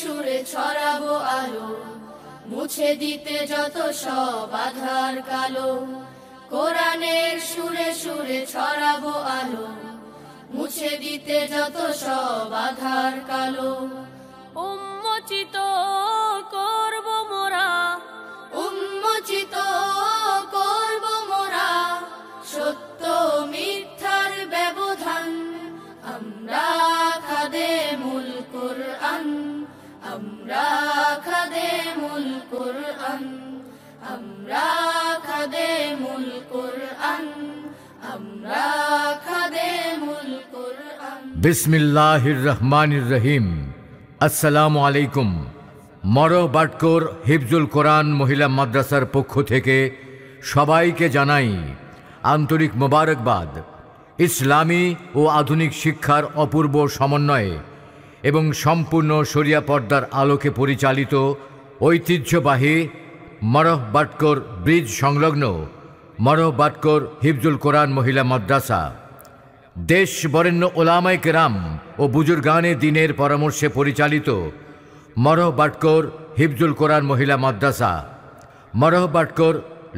সুরে ছড়াবো আলো, মুছে দিতে যত সব আধার কালো। কোরআনের সুরে সুরে ছড়াবো আলো, মুছে দিতে যত সব আধার কালো। উন্মোচিত করব মোরা, উন্মোচিত করব মোরা সত্য মিথ্যার ব্যবধান। আমরা খাদেমুল কুরআন, আমরা খাদেমুল কুরআন, আমরা খাদেমুল কুরআন, আমরা খাদেমুল কুরআন। বিসমিল্লাহির রহমানির রহিম। আসসালামু আলাইকুম। মরহ বাটকোর হিফজুল কোরআন মহিলা মাদ্রাসার পক্ষ থেকে সবাইকে জানাই আন্তরিক মোবারকবাদ। ইসলামী ও আধুনিক শিক্ষার অপূর্ব সমন্বয়ে এবং সম্পূর্ণ শরিয়া পর্দার আলোকে পরিচালিত ঐতিহ্যবাহী মরহ বাটকোর ব্রিজ সংলগ্ন মরহ বাটকোর হিফজুল কোরআন মহিলা মাদ্রাসা দেশ বরেণ্য ওলামায়ে কেরাম ও বুজুর্গানে দ্বীনের পরামর্শে পরিচালিত মরহ বাটকোর হিফজুল কোরআন মহিলা মাদ্রাসা, মরহ বাটকোর,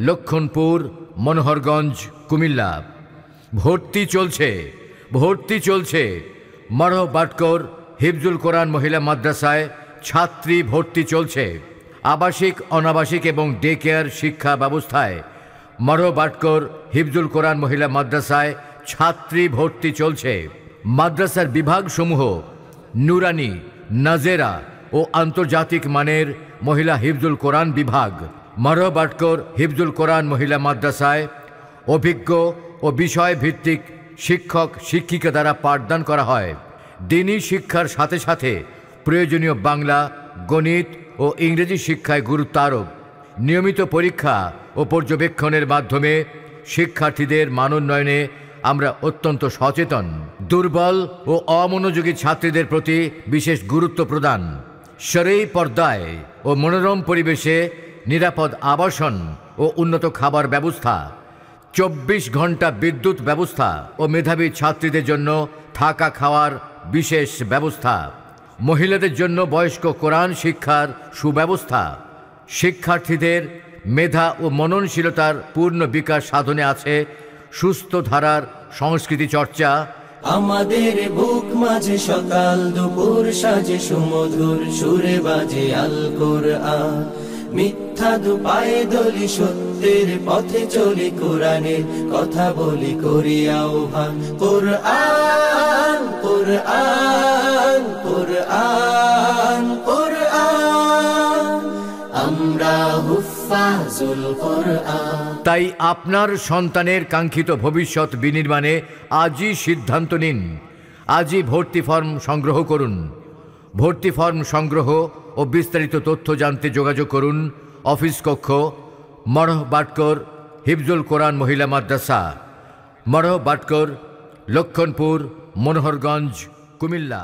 লক্ষণপুর, মনোহরগঞ্জ, কুমিল্লা। ভর্তি চলছে, ভর্তি চলছে। মরহ বাটকোর হিফজুল কোরআন মহিলা মাদ্রাসায় ছাত্রী ভর্তি চলছে। আবাসিক, অনাবাসিক এবং ডে কেয়ার শিক্ষা ব্যবস্থায় মরহ বাটকোর হিফজুল কোরআন মহিলা মাদ্রাসায় ছাত্রী ভর্তি চলছে। মাদ্রাসার বিভাগসমূহ নুরানি, নাজেরা ও আন্তর্জাতিক মানের মহিলা হিফজুল কোরআন বিভাগ। মরহ বাটকোর হিফজুল কোরআন মহিলা মাদ্রাসায় অভিজ্ঞ ও বিষয় ভিত্তিক শিক্ষক শিক্ষিকা দ্বারা পাঠদান করা হয়। দ্বীনি শিক্ষার সাথে সাথে প্রয়োজনীয় বাংলা, গণিত ও ইংরেজি শিক্ষায় গুরুত্ব আরোপ। নিয়মিত পরীক্ষা ও পর্যবেক্ষণের মাধ্যমে শিক্ষার্থীদের মানোন্নয়নে আমরা অত্যন্ত সচেতন। দুর্বল ও অমনোযোগী ছাত্রীদের প্রতি বিশেষ গুরুত্ব প্রদান, শরঈ পর্দায় ও মনোরম পরিবেশে নিরাপদ আবাসন ও উন্নত খাবার ব্যবস্থা, 24 ঘন্টা বিদ্যুৎ ব্যবস্থা ও মেধাবী ছাত্রীদের জন্য থাকা খাওয়ার বিশেষ ব্যবস্থা, মহিলাদের জন্য বয়স্ক কোরআন শিক্ষার সুব্যবস্থা। শিক্ষার্থীদের মেধা ও মননশীলতার পূর্ণ বিকাশ সাধনে আছে সুস্থ ধারার সংস্কৃতি চর্চা। আমাদের বুক মাঝে সকাল দুপুর সাজে সুমধুর সুরে বাজে আল কোরআন। মিথ্যা দুপায়ে দলি সত্যের পথে চলি, কোরআনের কথা বলি করি আহ্বান। কোরআন কোরআন কোরআন কোরআন, আমরা হুফাজুল কোরআন। তাই আপনার সন্তানের কাঙ্ক্ষিত ভবিষ্যৎ বিনির্মাণে আজই সিদ্ধান্ত নিন। আজই ভর্তি ফর্ম সংগ্রহ করুন। ভর্তি ফর্ম সংগ্রহ ও বিস্তারিত তথ্য জানতে যোগাযোগ করুন অফিস কক্ষ, মরহ বাটকোর হিফজুল কোরআন মহিলা মাদ্রাসা, মরহ বাটকোর, লক্ষণপুর, মনোহরগঞ্জ, কুমিল্লা।